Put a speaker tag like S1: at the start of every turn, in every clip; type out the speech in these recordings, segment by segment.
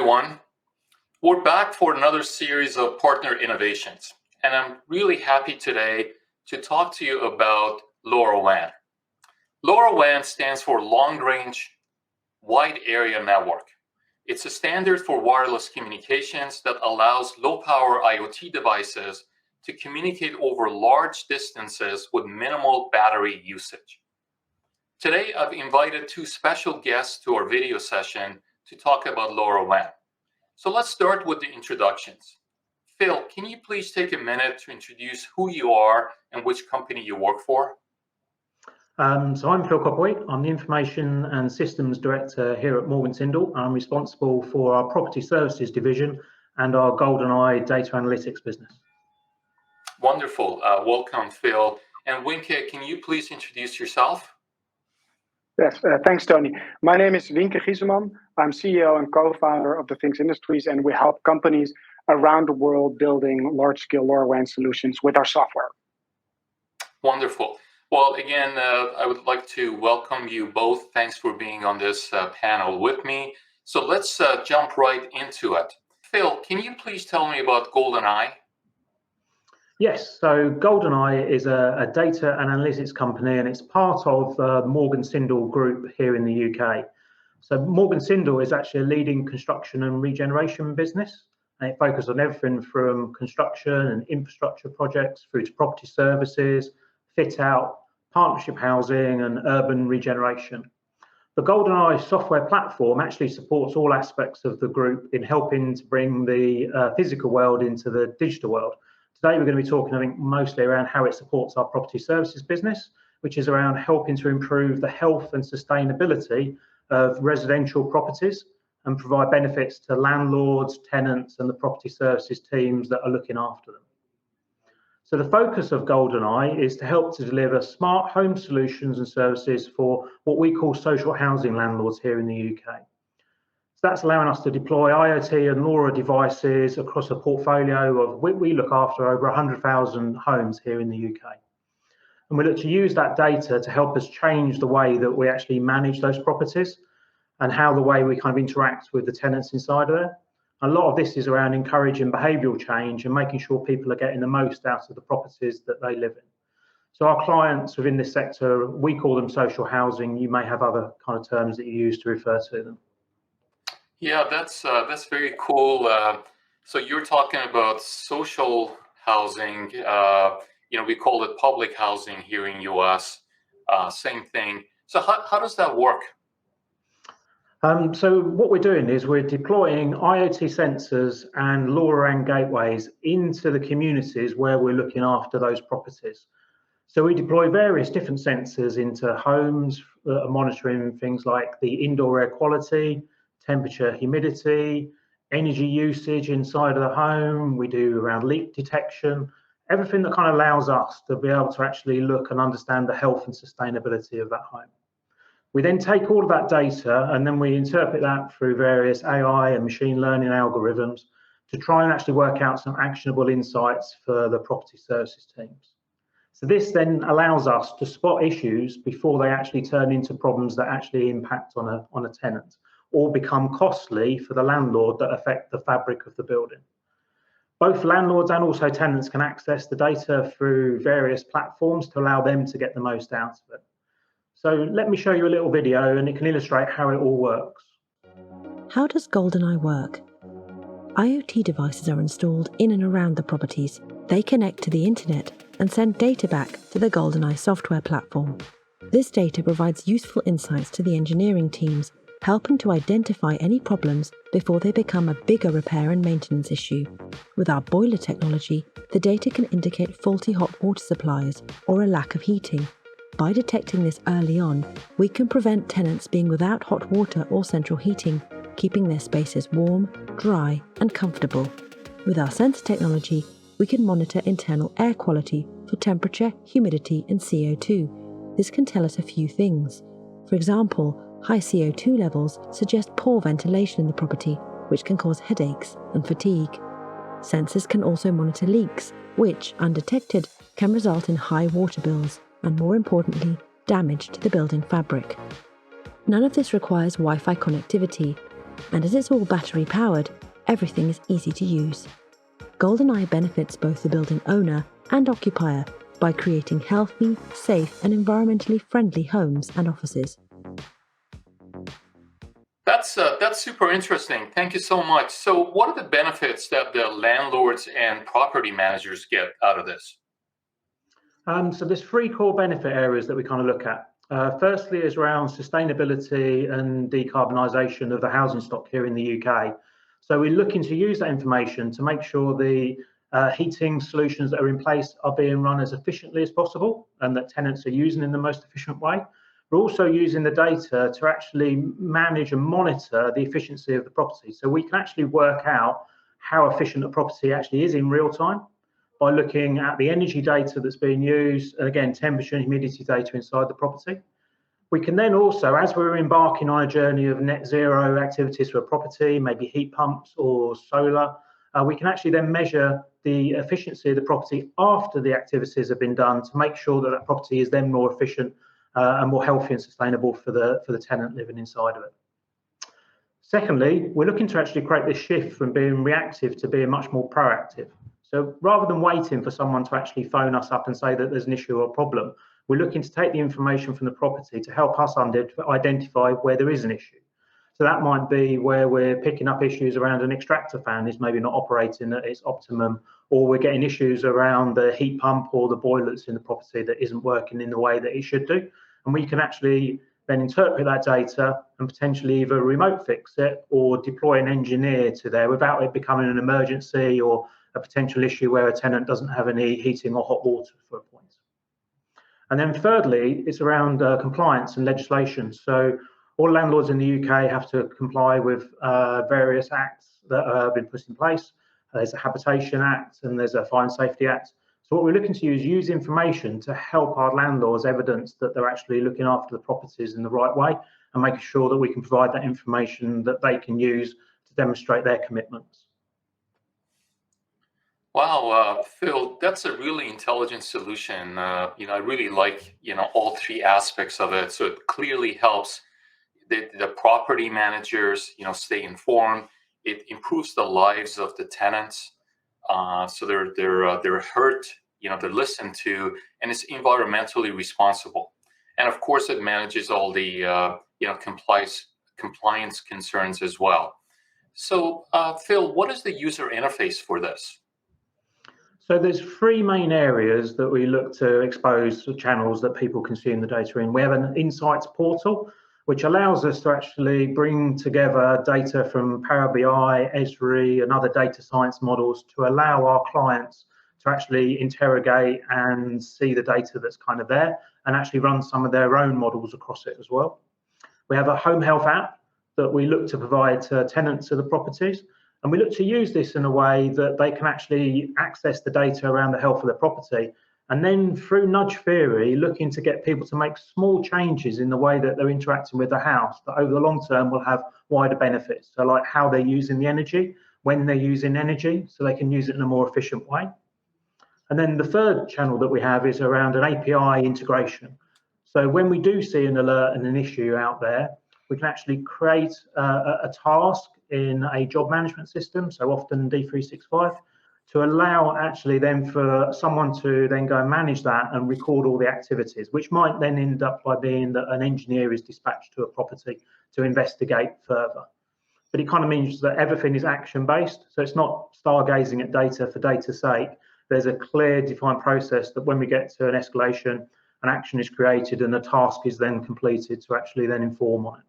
S1: everyone. We're back for another series of partner innovations, and I'm really happy today to talk to you about LoRaWan. LoRaWan stands for Long Range Wide Area Network. It's a standard for wireless communications that allows low-power IoT devices to communicate over large distances with minimal battery usage. Today, I've invited two special guests to our video session to talk about LoRaWan. So let's start with the introductions. Phil, can you please take a minute to introduce who you are and which company you work for?
S2: So I'm Phil Copperwheat. I'm the Information and Systems Director here at Morgan Sindall. I'm responsible for our Property Services division and our GoldenEye data analytics business.
S1: Wonderful. Welcome, Phil. And Weinke, can you please introduce yourself?
S3: Yes, thanks, Tony. My name is Weinke Giezeman. I'm CEO and co-founder of the Things Industries, and we help companies around the world building large-scale LoRaWan solutions with our software.
S1: Wonderful. Well, again, I would like to welcome you both. Thanks for being on this panel with me. So let's jump right into it. Phil, can you please tell me about GoldenEye?
S2: Yes, so GoldenEye is a data and analytics company, and it's part of the Morgan Sindall group here in the UK. So Morgan Sindall is actually a leading construction and regeneration business, and it focuses on everything from construction and infrastructure projects through to property services, fit out, partnership housing, and urban regeneration. The GoldenEye software platform actually supports all aspects of the group in helping to bring the physical world into the digital world. Today, we're going to be talking, I think, mostly around how it supports our property services business, which is around helping to improve the health and sustainability of residential properties and provide benefits to landlords, tenants, and the property services teams that are looking after them. So the focus of GoldenEye is to help to deliver smart home solutions and services for what we call social housing landlords here in the UK. So that's allowing us to deploy IoT and LoRa devices across a portfolio of, we look after over 100,000 homes here in the UK. And we look to use that data to help us change the way that we actually manage those properties and how the way we kind of interact with the tenants inside of there. A lot of this is around encouraging behavioural change and making sure people are getting the most out of the properties that they live in. So our clients within this sector, we call them social housing. You may have other kind of terms that you use to refer to them.
S1: Yeah, that's very cool. So you're talking about social housing. We call it public housing here in US. Same thing. So how does that work?
S2: So what we're doing is we're deploying IoT sensors and LoRaWan gateways into the communities where we're looking after those properties. So we deploy various different sensors into homes that are monitoring things like the indoor air quality, temperature, humidity, energy usage inside of the home. We do around leak detection, everything that kind of allows us to be able to actually look and understand the health and sustainability of that home. We then take all of that data and then we interpret that through various AI and machine learning algorithms to try and actually work out some actionable insights for the property services teams. So this then allows us to spot issues before they actually turn into problems that actually impact on a tenant or become costly for the landlord that affect the fabric of the building. Both landlords and also tenants can access the data through various platforms to allow them to get the most out of it. So let me show you a little video and it can illustrate how it all works.
S4: How does GoldenEye work? IoT devices are installed in and around the properties. They connect to the internet and send data back to the GoldenEye software platform. This data provides useful insights to the engineering teams, helping to identify any problems before they become a bigger repair and maintenance issue. With our boiler technology, the data can indicate faulty hot water supplies or a lack of heating. By detecting this early on, we can prevent tenants being without hot water or central heating, keeping their spaces warm, dry, and comfortable. With our sensor technology, we can monitor internal air quality for temperature, humidity, and CO2. This can tell us a few things. For example, high CO2 levels suggest poor ventilation in the property, which can cause headaches and fatigue. Sensors can also monitor leaks, which, undetected, can result in high water bills and, more importantly, damage to the building fabric. None of this requires Wi-Fi connectivity. And as it's all battery powered, everything is easy to use. GoldenEye benefits both the building owner and occupier by creating healthy, safe and environmentally friendly homes and offices.
S1: That's super interesting. Thank you so much. So what are the benefits that the landlords and property managers get out of this?
S2: So there's three core benefit areas that we kind of look at. Firstly is around sustainability and decarbonisation of the housing stock here in the UK. So we're looking to use that information to make sure the heating solutions that are in place are being run as efficiently as possible and that tenants are using in the most efficient way. We're also using the data to actually manage and monitor the efficiency of the property. So we can actually work out how efficient a property actually is in real time by looking at the energy data that's being used, and again, temperature and humidity data inside the property. We can then also, as we're embarking on a journey of net zero activities for a property, maybe heat pumps or solar, we can actually then measure the efficiency of the property after the activities have been done to make sure that that property is then more efficient and more healthy and sustainable for the tenant living inside of it. Secondly, we're looking to actually create this shift from being reactive to being much more proactive. So rather than waiting for someone to actually phone us up and say that there's an issue or problem, we're looking to take the information from the property to help us identify where there is an issue. So that might be where we're picking up issues around an extractor fan is maybe not operating at its optimum, or we're getting issues around the heat pump or the boiler that's in the property that isn't working in the way that it should do. And we can actually then interpret that data and potentially either remote fix it or deploy an engineer to there without it becoming an emergency or a potential issue where a tenant doesn't have any heating or hot water for a point. And then thirdly, it's around compliance and legislation. So all landlords in the UK have to comply with various acts that have been put in place. There's a Habitation Act and there's a Fire and Safety Act. So what we're looking to use information to help our landlords evidence that they're actually looking after the properties in the right way and making sure that we can provide that information that they can use to demonstrate their commitments.
S1: Wow, Phil, that's a really intelligent solution. I really like, all three aspects of it. So it clearly helps the property managers, stay informed. It improves the lives of the tenants. So they're heard, they're listened to, and it's environmentally responsible. And of course, it manages all the, compliance concerns as well. So, Phil, what is the user interface for this?
S2: So there's three main areas that we look to expose the channels that people consume the data in. We have an insights portal, which allows us to actually bring together data from Power BI, Esri, and other data science models to allow our clients to actually interrogate and see the data that's kind of there and actually run some of their own models across it as well. We have a home health app that we look to provide to tenants of the properties. And we look to use this in a way that they can actually access the data around the health of their property. And then through nudge theory, looking to get people to make small changes in the way that they're interacting with the house that over the long term will have wider benefits. So like how they're using the energy, when they're using energy, so they can use it in a more efficient way. And then the third channel that we have is around an API integration. So when we do see an alert and an issue out there, we can actually create a task in a job management system, so often D365, to allow actually then for someone to then go and manage that and record all the activities, which might then end up by being that an engineer is dispatched to a property to investigate further. But it kind of means that everything is action-based, so it's not stargazing at data for data's sake. There's a clear defined process that when we get to an escalation, an action is created and a task is then completed to actually then inform on it.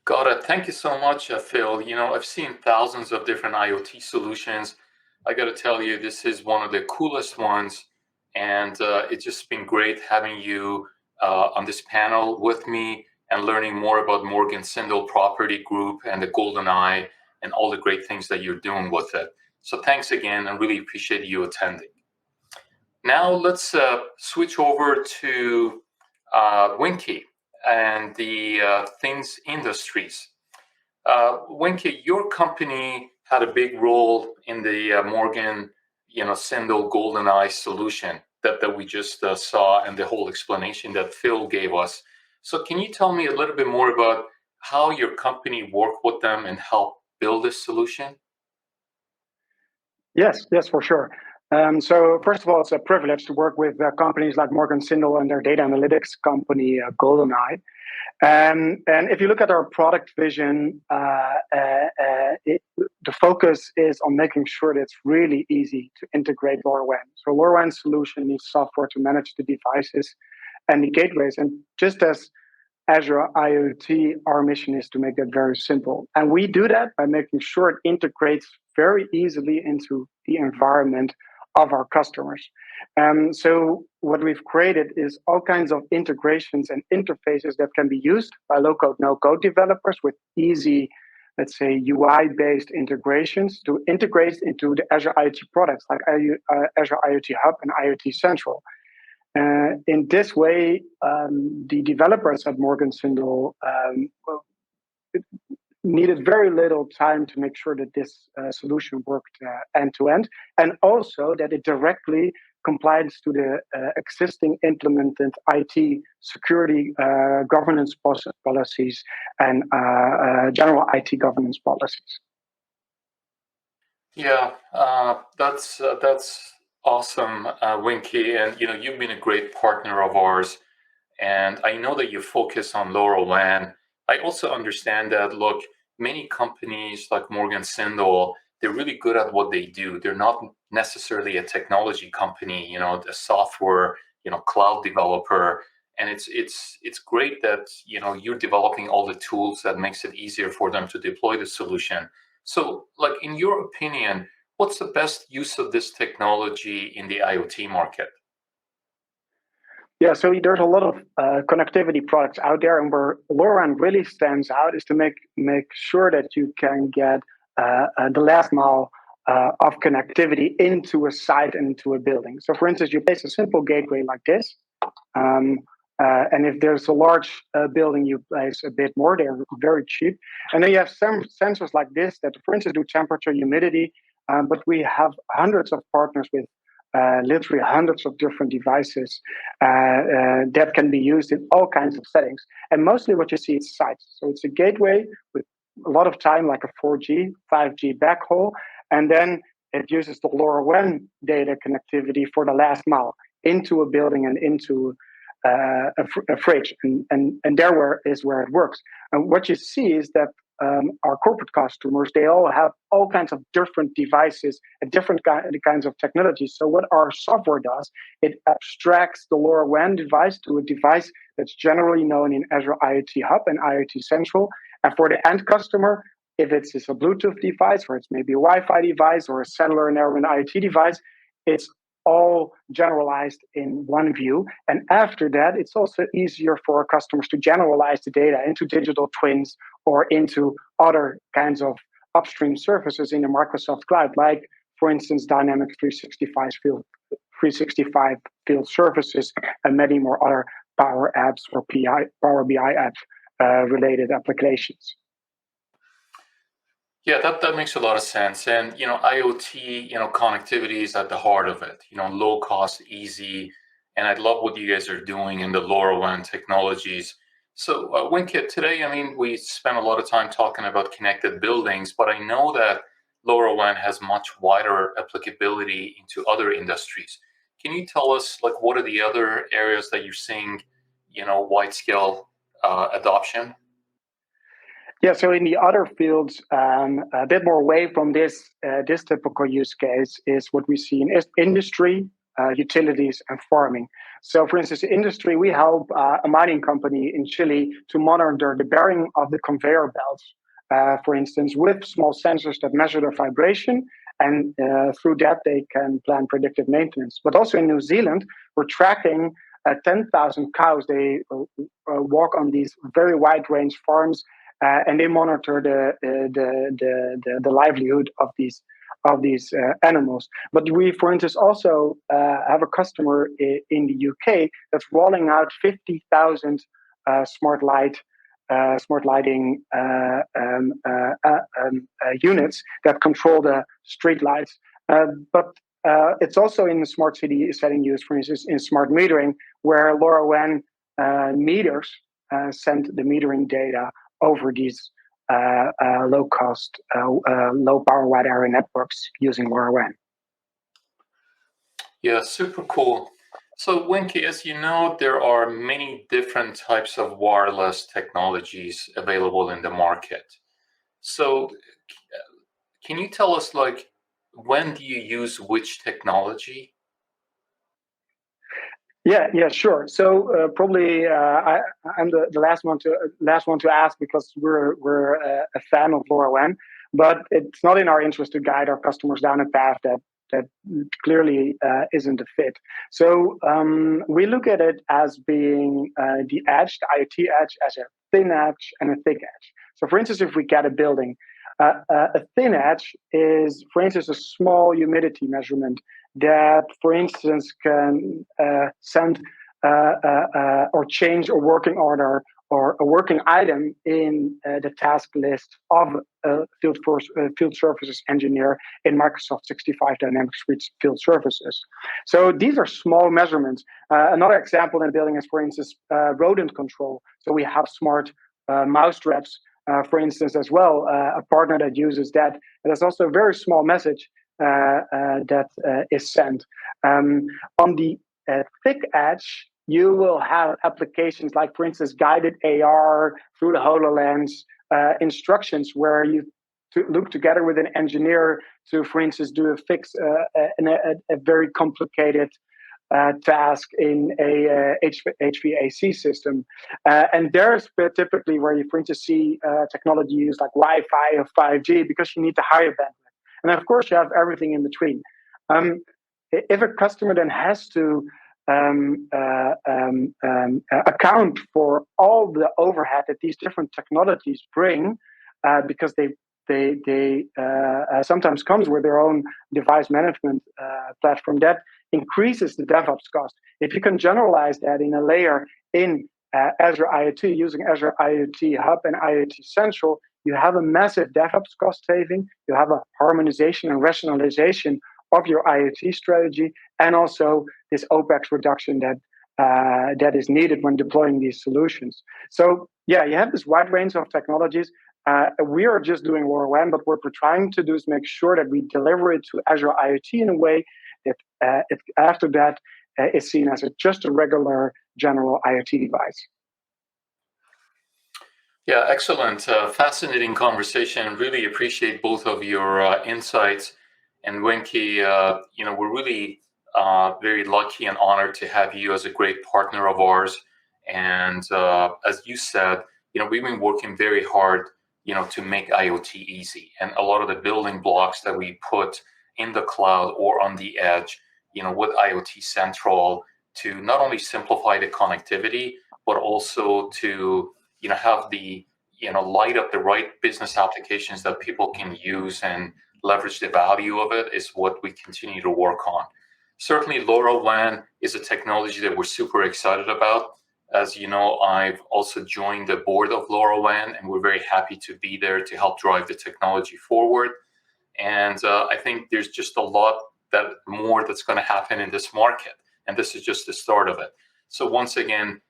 S1: Got it. Thank you so much, Phil. I've seen thousands of different IoT solutions. I got to tell you, this is one of the coolest ones. And it's just been great having you on this panel with me and learning more about Morgan Sindall Property Group and the GoldenEye and all the great things that you're doing with it. So thanks again. I really appreciate you attending. Now let's switch over to Weinke and the things industries. Weinke, your company had a big role in the Morgan, Sindall GoldenEye solution that we just saw and the whole explanation that Phil gave us. So can you tell me a little bit more about how your company worked with them and helped build this solution?
S3: Yes, for sure. So first of all, it's a privilege to work with companies like Morgan Sindall and their data analytics company, GoldenEye. And if you look at our product vision, the focus is on making sure that it's really easy to integrate LoRaWan. So LoRaWan solution needs software to manage the devices and the gateways. And just as Azure IoT, our mission is to make that very simple. And we do that by making sure it integrates very easily into the environment of our customers. So what we've created is all kinds of integrations and interfaces that can be used by low-code, no-code developers with easy, let's say, UI-based integrations to integrate into the Azure IoT products like Azure IoT Hub and IoT Central. In this way, the developers at Morgan Sindall needed very little time to make sure that this solution worked end to end, and also that it directly complies to the existing implemented IT security governance policies and general IT governance policies.
S1: Yeah, that's awesome, Weinke. And you've been a great partner of ours, and I know that you focus on LoRaWan. I also understand that, look, many companies like Morgan Sindall, they're really good at what they do. They're not necessarily a technology company, a software, cloud developer. And it's great that you're developing all the tools that makes it easier for them to deploy the solution. So, like, in your opinion, what's the best use of this technology in the IoT market?
S3: Yeah, so there's a lot of connectivity products out there, and where LoRaWan really stands out is to make sure that you can get the last mile of connectivity into a site and into a building. So, for instance, you place a simple gateway like this, and if there's a large building, you place a bit more. They're very cheap, and then you have some sensors like this that, for instance, do temperature, humidity. But we have hundreds of partners with literally hundreds of different devices that can be used in all kinds of settings. And mostly what you see is sites. So it's a gateway with a lot of time, like a 4G, 5G backhaul. And then it uses the LoRaWan data connectivity for the last mile into a building and into a fridge. And there is where it works. And what you see is that our corporate customers, they all have all kinds of different devices and different kinds of technologies. So what our software does, it abstracts the LoRaWan device to a device that's generally known in Azure IoT Hub and IoT Central. And for the end customer, if it's a Bluetooth device, or it's maybe a Wi-Fi device, or a cellular narrowband IoT device, it's all generalized in one view. And after that, it's also easier for our customers to generalize the data into digital twins or into other kinds of upstream services in the Microsoft Cloud, like, for instance, Dynamics 365 field services and many more other Power Apps or Power BI apps related applications.
S1: Yeah, that makes a lot of sense. And, IoT, connectivity is at the heart of it, low cost, easy. And I love what you guys are doing in the LoRaWan technologies. So, Weinke, today, we spent a lot of time talking about connected buildings, but I know that LoRaWan has much wider applicability into other industries. Can you tell us, like, what are the other areas that you're seeing, wide scale adoption?
S3: Yeah, so in the other fields, a bit more away from this typical use case is what we see in industry, utilities, and farming. So, for instance, in industry, we help a mining company in Chile to monitor the bearing of the conveyor belts, for instance, with small sensors that measure their vibration, and through that they can plan predictive maintenance. But also in New Zealand, we're tracking 10,000 cows. They walk on these very wide range farms. And they monitor the livelihood of these animals. But we, for instance, also have a customer in the UK that's rolling out 50,000 smart lighting units that control the street lights. But it's also in the smart city setting used, for instance, in smart metering, where LoRaWan meters send the metering data over these low-cost, low-power wide area networks using LoRaWan.
S1: Yeah, super cool. So Weinke, as you know, there are many different types of wireless technologies available in the market. So can you tell us, like, when do you use which technology?
S3: Yeah, sure. So probably I'm the last one to ask, because we're a fan of LoRaWan, but it's not in our interest to guide our customers down a path that clearly isn't a fit. So we look at it as being the edge, the IoT edge, as a thin edge and a thick edge. So for instance, if we get a building, a thin edge is, for instance, a small humidity measurement that, for instance, can send or change a working order or a working item in the task list of a field services engineer in Microsoft 65 Dynamics Suite field services. So these are small measurements. Another example in a building is, for instance, rodent control. So we have smart mouse traps, for instance, as well, a partner that uses that. And there's also a very small message that is sent. On the thick edge, you will have applications like, for instance, guided AR through the HoloLens, instructions where you look together with an engineer to, for instance, do a fix in a very complicated task in a HVAC system. And there's typically where you, for instance, see technology used like Wi-Fi or 5G, because you need the higher bandwidth. And then, of course, you have everything in between. If a customer then has to account for all the overhead that these different technologies bring, because they sometimes comes with their own device management platform, that increases the DevOps cost. If you can generalize that in a layer in Azure IoT, using Azure IoT Hub and IoT Central, you have a massive DevOps cost saving. You have a harmonization and rationalization of your IoT strategy, and also this OpEx reduction that is needed when deploying these solutions. So yeah, you have this wide range of technologies. We are just doing LoRaWan, but what we're trying to do is make sure that we deliver it to Azure IoT in a way that after that is seen as just a regular general IoT device.
S1: Yeah, excellent. Fascinating conversation. Really appreciate both of your insights. And Weinke, we're really very lucky and honored to have you as a great partner of ours. And as you said, we've been working very hard, to make IoT easy. And a lot of the building blocks that we put in the cloud or on the edge, with IoT Central, to not only simplify the connectivity, but also to, have the, light up the right business applications that people can use and leverage the value of it, is what we continue to work on. Certainly, LoRaWan is a technology that we're super excited about. As you know, I've also joined the board of LoRaWan, and we're very happy to be there to help drive the technology forward. And I think there's just a lot more that's going to happen in this market, and this is just the start of it. So once again,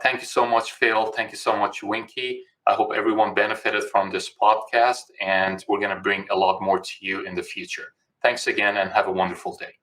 S1: thank you so much, Phil. Thank you so much, Weinke. I hope everyone benefited from this podcast, and we're going to bring a lot more to you in the future. Thanks again, and have a wonderful day.